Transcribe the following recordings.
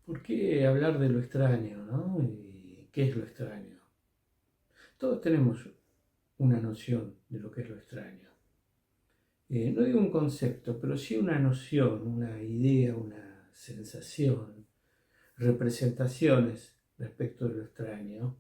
¿Por qué hablar de lo extraño, no? ¿Y qué es lo extraño? Todos tenemos una noción de lo que es lo extraño. No digo un concepto, pero sí una noción, una idea, una sensación, representaciones respecto de lo extraño,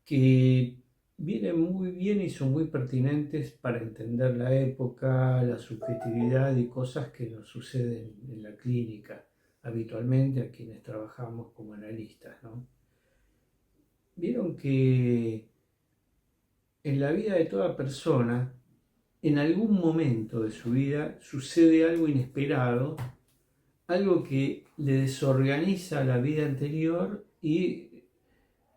que vienen muy bien y son muy pertinentes para entender la época, la subjetividad y cosas que nos suceden en la clínica habitualmente a quienes trabajamos como analistas, ¿no? Vieron que en la vida de toda persona, en algún momento de su vida, sucede algo inesperado, algo que le desorganiza la vida anterior y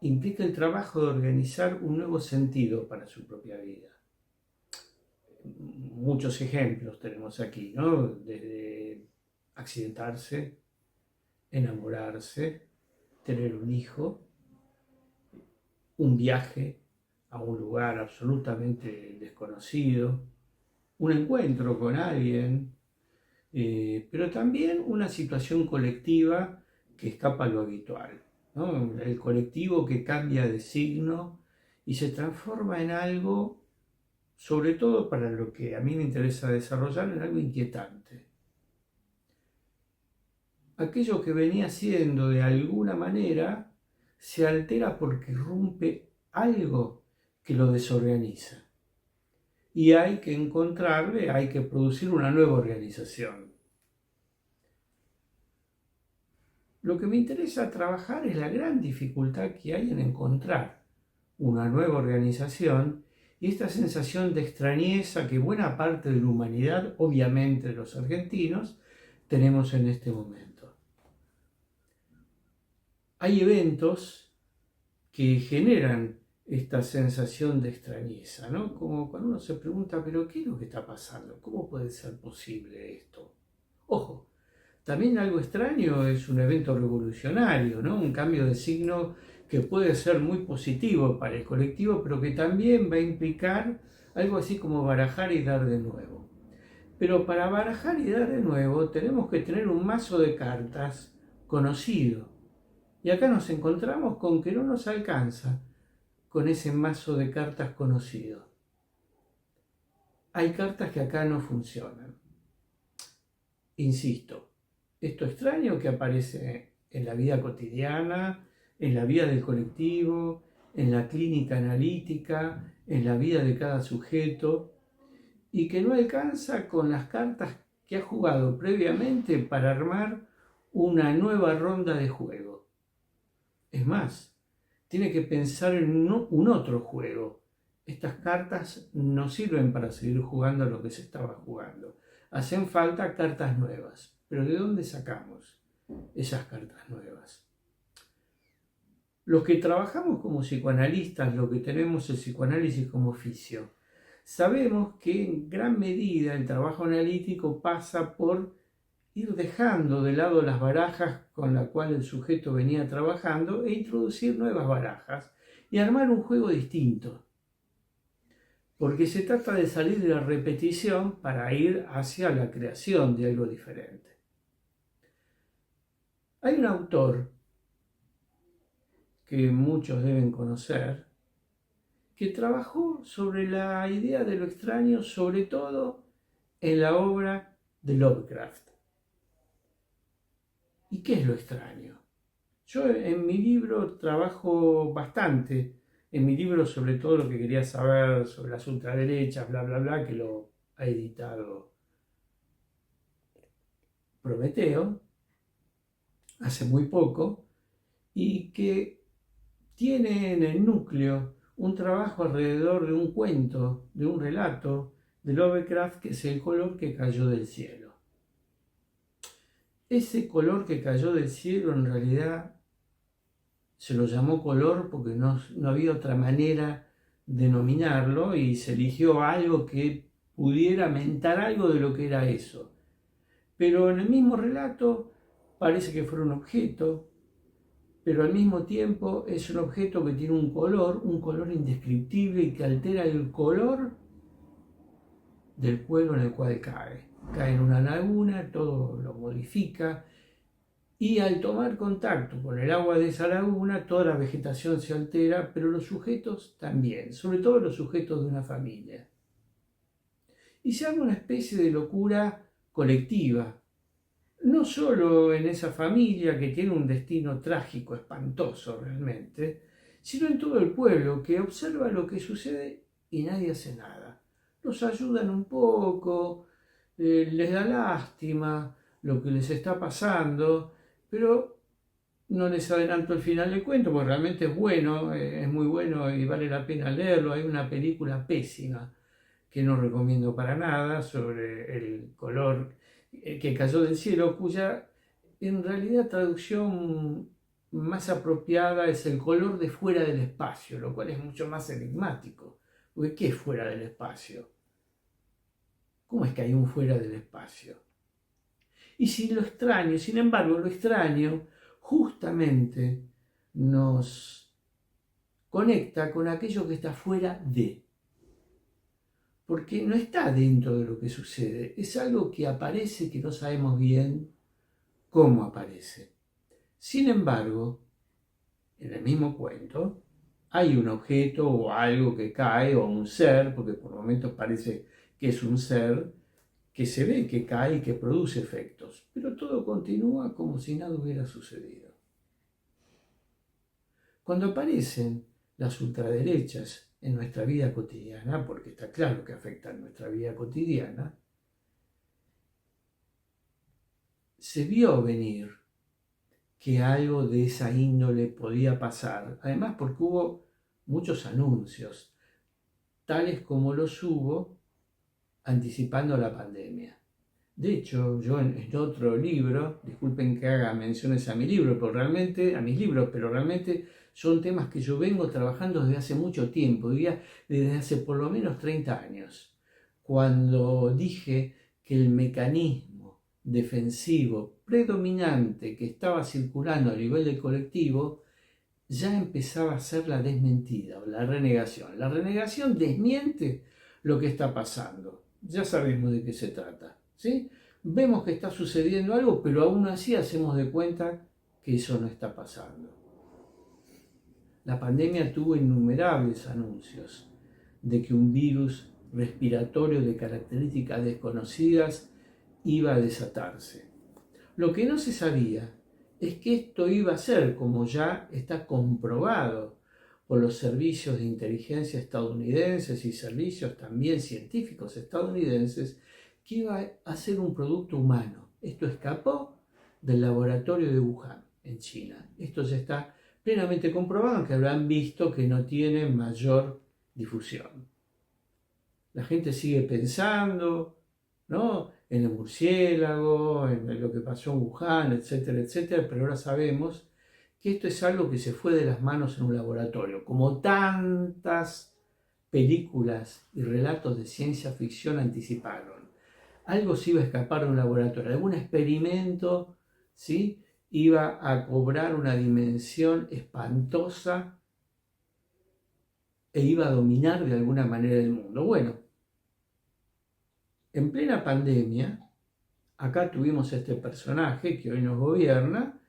implica el trabajo de organizar un nuevo sentido para su propia vida. Muchos ejemplos tenemos aquí, ¿no? Desde accidentarse, enamorarse, tener un hijo, un viaje a un lugar absolutamente desconocido, un encuentro con alguien, pero también una situación colectiva que escapa a lo habitual, ¿no? El colectivo que cambia de signo y se transforma en algo, sobre todo para lo que a mí me interesa desarrollar, en algo inquietante. Aquello que venía siendo de alguna manera se altera porque rompe algo que lo desorganiza. Y hay que encontrarle, hay que producir una nueva organización. Lo que me interesa trabajar es la gran dificultad que hay en encontrar una nueva organización y esta sensación de extrañeza que buena parte de la humanidad, obviamente de los argentinos, tenemos en este momento. Hay eventos que generan esta sensación de extrañeza, ¿no? Como cuando uno se pregunta, pero ¿qué es lo que está pasando? ¿Cómo puede ser posible esto? Ojo, también algo extraño es un evento revolucionario, ¿no? Un cambio de signo que puede ser muy positivo para el colectivo, pero que también va a implicar algo así como barajar y dar de nuevo. Pero para barajar y dar de nuevo tenemos que tener un mazo de cartas conocido. Y acá nos encontramos con que no nos alcanza con ese mazo de cartas conocido. Hay cartas que acá no funcionan. Insisto, esto extraño que aparece en la vida cotidiana, en la vida del colectivo, en la clínica analítica, en la vida de cada sujeto, y que no alcanza con las cartas que ha jugado previamente para armar una nueva ronda de juego. Es más, tiene que pensar en un otro juego. Estas cartas no sirven para seguir jugando a lo que se estaba jugando. Hacen falta cartas nuevas. Pero ¿de dónde sacamos esas cartas nuevas? Los que trabajamos como psicoanalistas, los que tenemos el psicoanálisis como oficio, sabemos que en gran medida el trabajo analítico pasa por ir dejando de lado las barajas con las cuales el sujeto venía trabajando e introducir nuevas barajas y armar un juego distinto. Porque se trata de salir de la repetición para ir hacia la creación de algo diferente. Hay un autor que muchos deben conocer que trabajó sobre la idea de lo extraño, sobre todo en la obra de Lovecraft. ¿Y qué es lo extraño? Yo en mi libro trabajo bastante, en mi libro sobre todo lo que quería saber sobre las ultraderechas, bla, bla, bla, que lo ha editado Prometeo hace muy poco, y que tiene en el núcleo un trabajo alrededor de un cuento, de un relato de Lovecraft, que es El color que cayó del cielo. Ese color que cayó del cielo en realidad se lo llamó color porque no había otra manera de denominarlo y se eligió algo que pudiera mentar algo de lo que era eso. Pero en el mismo relato parece que fuera un objeto, pero al mismo tiempo es un objeto que tiene un color indescriptible y que altera el color del pueblo en el cual cae. Cae en una laguna, todo lo modifica Y al tomar contacto con el agua de esa laguna, toda la vegetación se altera, pero los sujetos también, sobre todo los sujetos de una familia. Y se arma una especie de locura colectiva, no solo en esa familia que tiene un destino trágico, espantoso realmente, sino en todo el pueblo que observa lo que sucede y nadie hace nada. Los ayudan un poco, les da lástima lo que les está pasando, pero no les adelanto el final del cuento, porque realmente es bueno, es muy bueno y vale la pena leerlo. Hay una película pésima que no recomiendo para nada sobre el color que cayó del cielo, cuya en realidad traducción más apropiada es el color de fuera del espacio, lo cual es mucho más enigmático. Porque ¿qué es fuera del espacio? ¿Cómo es que hay un fuera del espacio? Y si lo extraño, sin embargo, lo extraño justamente nos conecta con aquello que está fuera de. Porque no está dentro de lo que sucede, es algo que aparece que no sabemos bien cómo aparece. Sin embargo, en el mismo cuento, hay un objeto o algo que cae o un ser, porque por momentos parece que es un ser, que se ve que cae y que produce efectos, pero todo continúa como si nada hubiera sucedido. Cuando aparecen las ultraderechas en nuestra vida cotidiana, porque está claro que afectan nuestra vida cotidiana, se vio venir que algo de esa índole podía pasar, además porque hubo muchos anuncios, tales como los hubo anticipando la pandemia. De hecho, yo en otro libro, disculpen que haga menciones a mi libro, pero realmente, a mis libros, pero realmente son temas que yo vengo trabajando desde hace mucho tiempo, diría desde hace por lo menos 30 años, cuando dije que el mecanismo defensivo predominante que estaba circulando a nivel del colectivo ya empezaba a ser la desmentida o la renegación. La renegación desmiente lo que está pasando. Ya sabemos de qué se trata, ¿sí? Vemos que está sucediendo algo, pero aún así hacemos de cuenta que eso no está pasando. La pandemia tuvo innumerables anuncios de que un virus respiratorio de características desconocidas iba a desatarse. Lo que no se sabía es que esto iba a ser, como ya está comprobado por los servicios de inteligencia estadounidenses y servicios también científicos estadounidenses, que iba a ser un producto humano. Esto escapó del laboratorio de Wuhan, en China. Esto ya está plenamente comprobado, aunque habrán visto que no tiene mayor difusión. La gente sigue pensando, ¿no?, en el murciélago, en lo que pasó en Wuhan, etcétera, etcétera, pero ahora sabemos que esto es algo que se fue de las manos en un laboratorio, como tantas películas y relatos de ciencia ficción anticiparon. Algo se iba a escapar de un laboratorio, algún experimento, ¿sí?, iba a cobrar una dimensión espantosa e iba a dominar de alguna manera el mundo. Bueno, en plena pandemia, acá tuvimos este personaje que hoy nos gobierna,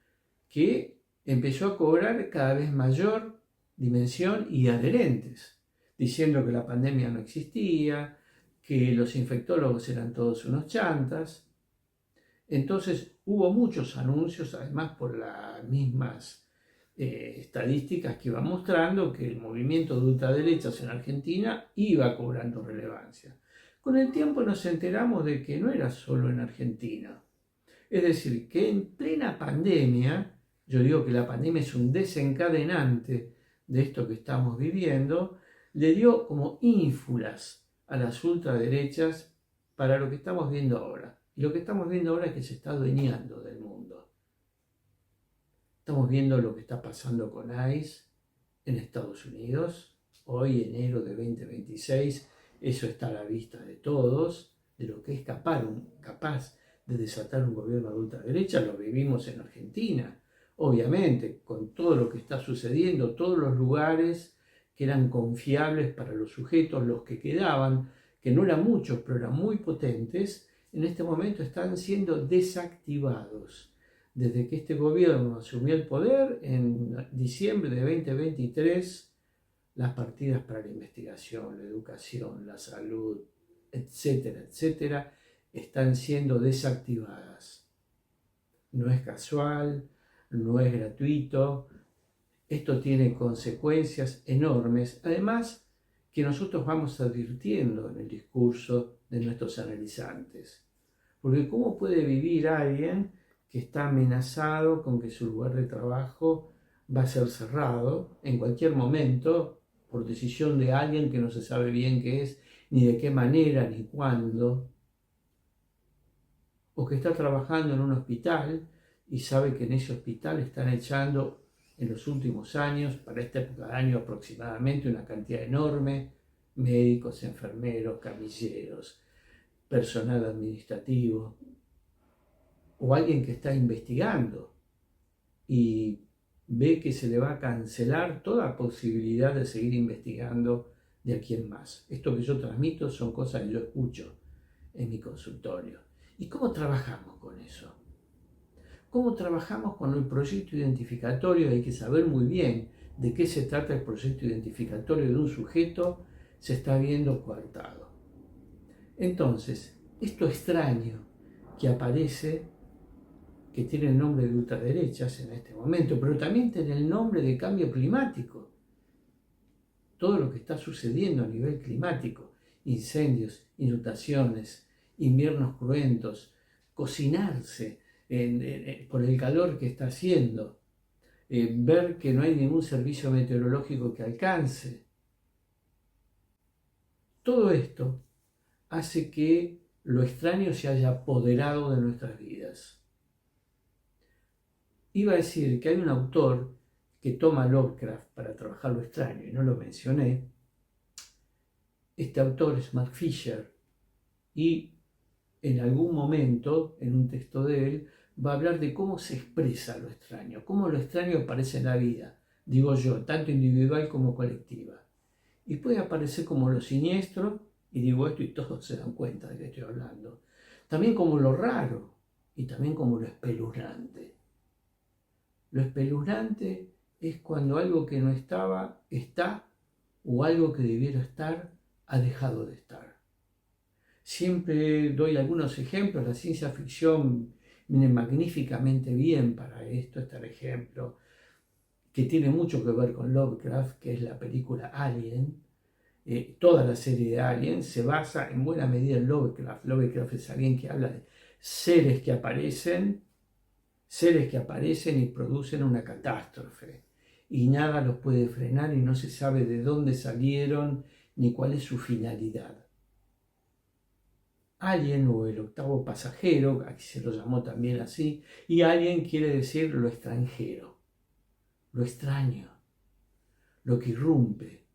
que empezó a cobrar cada vez mayor dimensión y adherentes, diciendo que la pandemia no existía, que los infectólogos eran todos unos chantas. Entonces hubo muchos anuncios, además por las mismas estadísticas que iban mostrando que el movimiento de ultraderechas en Argentina iba cobrando relevancia. Con el tiempo nos enteramos de que no era solo en Argentina. Es decir, que en plena pandemia, yo digo que la pandemia es un desencadenante de esto que estamos viviendo, le dio como ínfulas a las ultraderechas para lo que estamos viendo ahora. Y lo que estamos viendo ahora es que se está adueñando del mundo. Estamos viendo lo que está pasando con ICE en Estados Unidos, hoy enero de 2026, eso está a la vista de todos, de lo que es capaz de desatar un gobierno de ultraderecha. Lo vivimos en Argentina, obviamente, con todo lo que está sucediendo, todos los lugares que eran confiables para los sujetos, los que quedaban, que no eran muchos, pero eran muy potentes, en este momento están siendo desactivados. desde que este gobierno asumió el poder, en diciembre de 2023, las partidas para la investigación, la educación, la salud, etcétera, etcétera, están siendo desactivadas. No es casual, no es gratuito, esto tiene consecuencias enormes, además que nosotros vamos advirtiendo en el discurso de nuestros analizantes. Porque ¿cómo puede vivir alguien que está amenazado con que su lugar de trabajo va a ser cerrado en cualquier momento por decisión de alguien que no se sabe bien qué es, ni de qué manera, ni cuándo? O que está trabajando en un hospital y sabe que en ese hospital están echando en los últimos años, para esta época de año aproximadamente, una cantidad enorme, médicos, enfermeros, camilleros, personal administrativo, o alguien que está investigando y ve que se le va a cancelar toda posibilidad de seguir investigando de aquí en más. Esto que yo transmito son cosas que yo escucho en mi consultorio. ¿Y cómo trabajamos con eso? ¿Cómo trabajamos con el proyecto identificatorio? Hay que saber muy bien de qué se trata el proyecto identificatorio de un sujeto, se está viendo coartado. Entonces, esto extraño que aparece, que tiene el nombre de ultraderechas en este momento, pero también tiene el nombre de cambio climático. Todo lo que está sucediendo a nivel climático, incendios, inundaciones, inviernos cruentos, cocinarse por el calor que está haciendo, ver que no hay ningún servicio meteorológico que alcance. Todo esto hace que lo extraño se haya apoderado de nuestras vidas. Iba a decir que hay un autor que toma Lovecraft para trabajar lo extraño, y no lo mencioné. Este autor es Mark Fisher, y en algún momento, en un texto de él, va a hablar de cómo se expresa lo extraño, cómo lo extraño aparece en la vida, digo yo, tanto individual como colectiva. Y puede aparecer como lo siniestro, y digo esto y todos se dan cuenta de que estoy hablando, también como lo raro, y también como lo espeluznante. Lo espeluznante es cuando algo que no estaba, está, o algo que debiera estar, ha dejado de estar. Siempre doy algunos ejemplos, la ciencia ficción viene magníficamente bien para esto. Está el ejemplo que tiene mucho que ver con Lovecraft, que es la película Alien. Toda la serie de Alien se basa en buena medida en Lovecraft. Lovecraft es alguien que habla de seres que aparecen y producen una catástrofe, y nada los puede frenar y no se sabe de dónde salieron ni cuál es su finalidad. Alien, o el octavo pasajero, aquí se lo llamó también así, y alien quiere decir lo extranjero, lo extraño, lo que irrumpe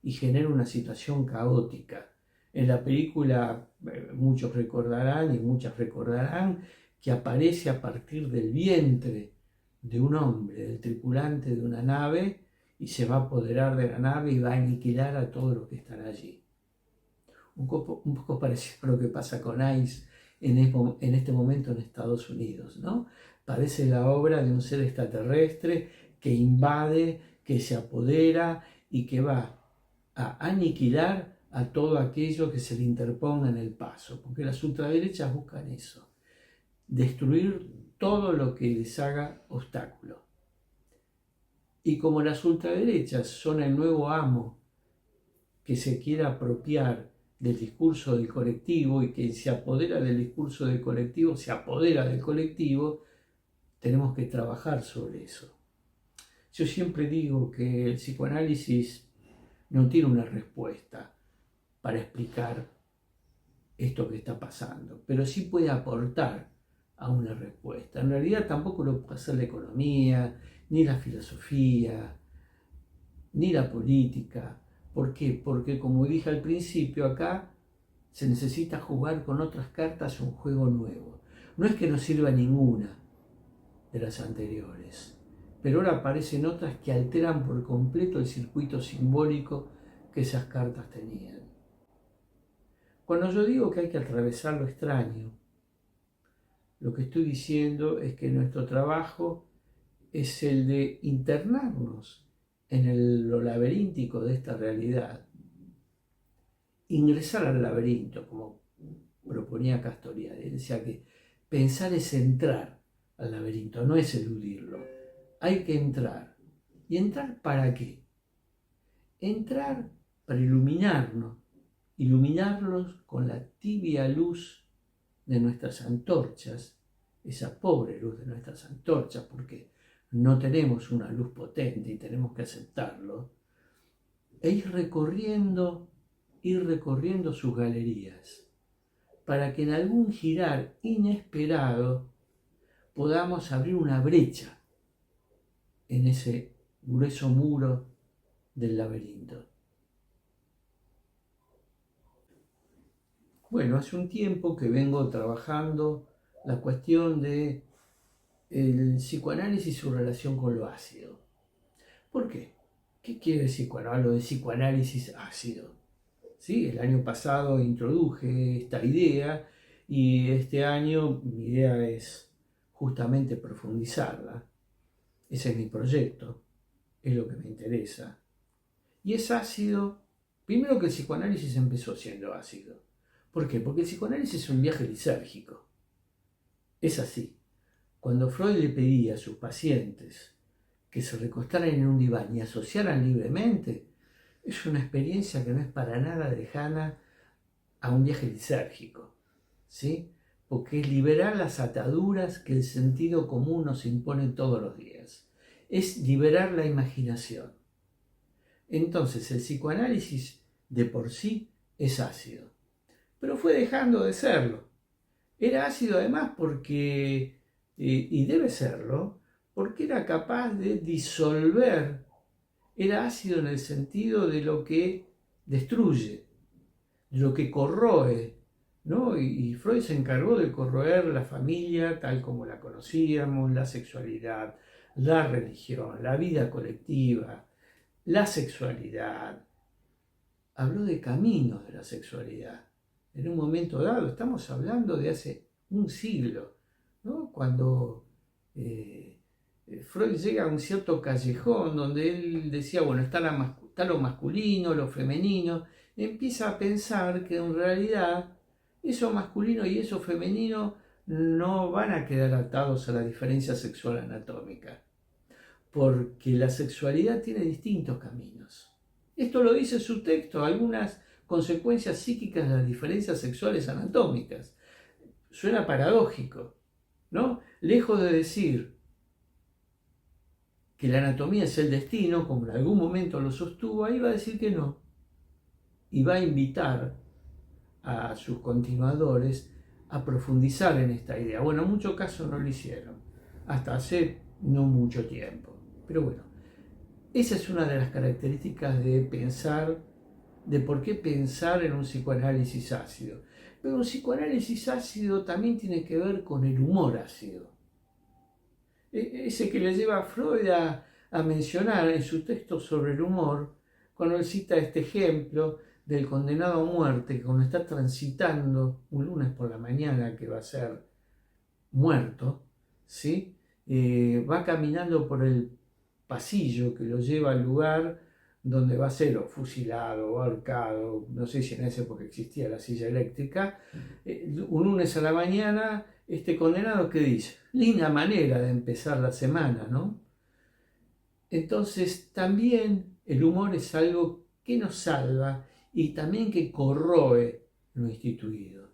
y genera una situación caótica. En la película muchos recordarán y muchas recordarán que aparece a partir del vientre de un hombre, del tripulante de una nave, y se va a apoderar de la nave y va a aniquilar a todos los que están allí. Un poco parecido a lo que pasa con ICE en este momento en Estados Unidos, ¿no? Parece la obra de un ser extraterrestre que invade, que se apodera y que va a aniquilar a todo aquello que se le interponga en el paso, porque las ultraderechas buscan eso, destruir todo lo que les haga obstáculo. Y como las ultraderechas son el nuevo amo que se quiere apropiar del discurso del colectivo, y que se apodera del discurso del colectivo, se apodera del colectivo, tenemos que trabajar sobre eso. Yo siempre digo que el psicoanálisis no tiene una respuesta para explicar esto que está pasando, pero sí puede aportar a una respuesta. En realidad tampoco lo puede hacer la economía, ni la filosofía, ni la política. ¿Por qué? Porque, como dije al principio, acá se necesita jugar con otras cartas un juego nuevo. No es que no sirva ninguna de las anteriores, pero ahora aparecen otras que alteran por completo el circuito simbólico que esas cartas tenían. Cuando yo digo que hay que atravesar lo extraño, Lo que estoy diciendo es que nuestro trabajo es el de internarnos en lo laberíntico de esta realidad, ingresar al laberinto, como proponía Castoriadis. Decía que pensar es entrar al laberinto, no es eludirlo. Hay que entrar. ¿Y entrar para qué? Entrar para iluminarnos, iluminarlos con la tibia luz de nuestras antorchas, esa pobre luz de nuestras antorchas, porque no tenemos una luz potente y tenemos que aceptarlo, e ir recorriendo sus galerías, para que en algún girar inesperado podamos abrir una brecha en ese grueso muro del laberinto. Bueno, hace un tiempo que vengo trabajando la cuestión de el psicoanálisis y su relación con lo ácido. ¿Por qué? ¿Qué quiere decir cuando hablo de psicoanálisis ácido? ¿Sí? El año pasado introduje esta idea y este año mi idea es justamente profundizarla. Ese es mi proyecto, es lo que me interesa. Y es ácido, primero que el psicoanálisis empezó siendo ácido. ¿Por qué? Porque el psicoanálisis es un viaje lisérgico. Es así. Cuando Freud le pedía a sus pacientes que se recostaran en un diván y asociaran libremente, es una experiencia que no es para nada lejana a un viaje lisérgico, ¿sí? Porque es liberar las ataduras que el sentido común nos impone todos los días. Es liberar la imaginación. Entonces el psicoanálisis de por sí es ácido, pero fue dejando de serlo. Era ácido además porque, y debe serlo, porque era capaz de disolver. Era ácido en el sentido de lo que destruye, de lo que corroe, ¿no? Y Freud se encargó de corroer la familia tal como la conocíamos, la sexualidad, la religión, la vida colectiva, la sexualidad. Habló de caminos de la sexualidad. En un momento dado, estamos hablando de hace un siglo, ¿no? Cuando Freud llega a un cierto callejón donde él decía, bueno, está lo masculino, lo femenino, empieza a pensar que en realidad eso masculino y eso femenino no van a quedar atados a la diferencia sexual anatómica, porque la sexualidad tiene distintos caminos. Esto lo dice su texto, algunas consecuencias psíquicas de las diferencias sexuales anatómicas. Suena paradójico, ¿no? Lejos de decir que la anatomía es el destino, como en algún momento lo sostuvo, ahí va a decir que no. Y va a invitar a sus continuadores a profundizar en esta idea. Bueno, en muchos casos no lo hicieron, hasta hace no mucho tiempo. Pero bueno, esa es una de las características de pensar, de por qué pensar en un psicoanálisis ácido. Pero un psicoanálisis ácido también tiene que ver con el humor ácido. Ese que le lleva a Freud a mencionar en su texto sobre el humor, cuando él cita este ejemplo del condenado a muerte, que cuando está transitando un lunes por la mañana que va a ser muerto, ¿sí? Va caminando por el pasillo que lo lleva al lugar donde va a ser o fusilado o ahorcado, no sé si en esa época existía la silla eléctrica, un lunes a la mañana, este condenado que dice, linda manera de empezar la semana, ¿no? Entonces también el humor es algo que nos salva y también que corroe lo instituido,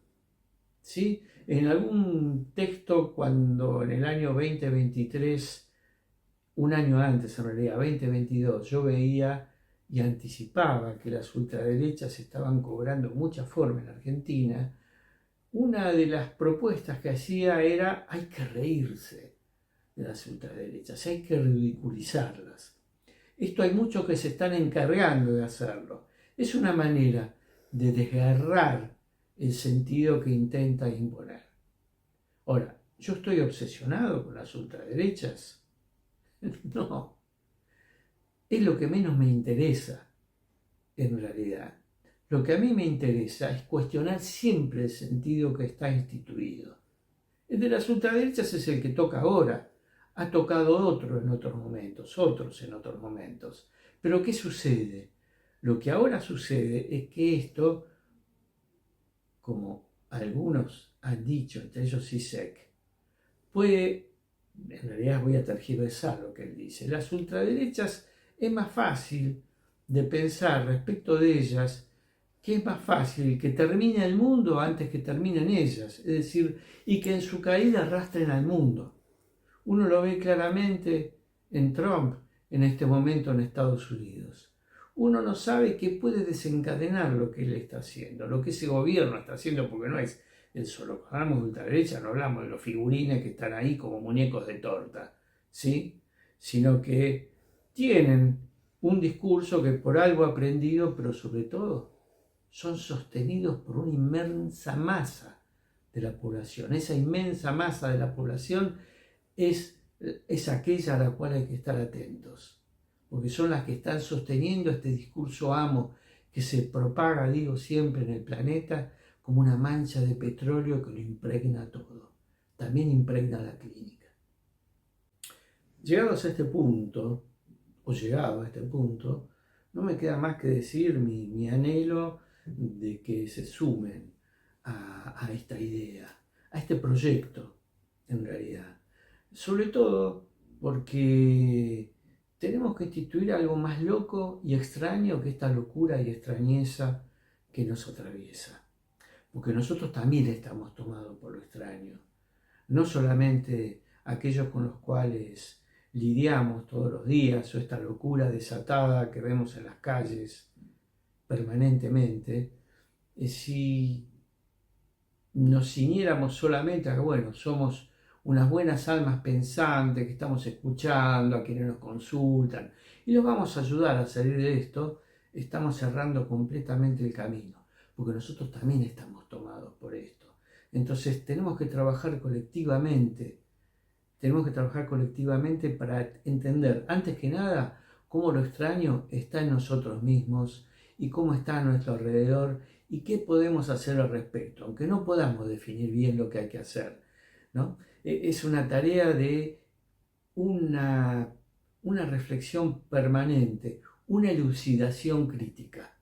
¿sí? En algún texto, cuando en el año 2023, un año antes en realidad, 2022, yo veía y anticipaba que las ultraderechas estaban cobrando mucha forma en Argentina, una de las propuestas que hacía era hay que reírse de las ultraderechas, hay que ridiculizarlas. Esto hay muchos que se están encargando de hacerlo. Es una manera de desgarrar el sentido que intenta imponer. Ahora, ¿yo estoy obsesionado con las ultraderechas? No, es lo que menos me interesa en realidad. Lo que a mí me interesa es cuestionar siempre el sentido que está instituido. El de las ultraderechas es el que toca ahora. Ha tocado otro en otros momentos, otros en otros momentos. Pero ¿qué sucede? Lo que ahora sucede es que esto, como algunos han dicho, entre ellos Zizek, puede, en realidad voy a tergiversar lo que él dice, las ultraderechas es más fácil de pensar respecto de ellas, que es más fácil que termine el mundo antes que terminen ellas, es decir, y que en su caída arrastren al mundo. Uno lo ve claramente en Trump en este momento en Estados Unidos. Uno no sabe qué puede desencadenar lo que él está haciendo, lo que ese gobierno está haciendo, porque no es el solo. Cuando hablamos de ultraderecha no hablamos de los figurines que están ahí como muñecos de torta, ¿sí? Sino que tienen un discurso que por algo ha aprendido, pero sobre todo son sostenidos por una inmensa masa de la población. Esa inmensa masa de la población es aquella a la cual hay que estar atentos, porque son las que están sosteniendo este discurso amo que se propaga, digo siempre, en el planeta como una mancha de petróleo que lo impregna todo. También impregna la clínica. Llegados a este punto, o llegado a este punto, no me queda más que decir mi anhelo de que se sumen a esta idea, a este proyecto, en realidad. Sobre todo porque tenemos que instituir algo más loco y extraño que esta locura y extrañeza que nos atraviesa. Porque nosotros también estamos tomados por lo extraño. No solamente aquellos con los cuales lidiamos todos los días o esta locura desatada que vemos en las calles permanentemente, si nos ciñéramos solamente a que, bueno, somos unas buenas almas pensantes que estamos escuchando a quienes nos consultan y los vamos a ayudar a salir de esto, estamos cerrando completamente el camino, porque nosotros también estamos tomados por esto. Entonces tenemos que trabajar colectivamente, para entender, antes que nada, cómo lo extraño está en nosotros mismos y cómo está a nuestro alrededor y qué podemos hacer al respecto, aunque no podamos definir bien lo que hay que hacer, ¿no? Es una tarea de una reflexión permanente, una elucidación crítica.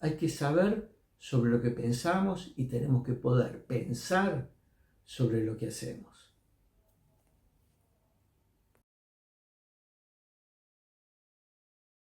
Hay que saber sobre lo que pensamos y tenemos que poder pensar sobre lo que hacemos.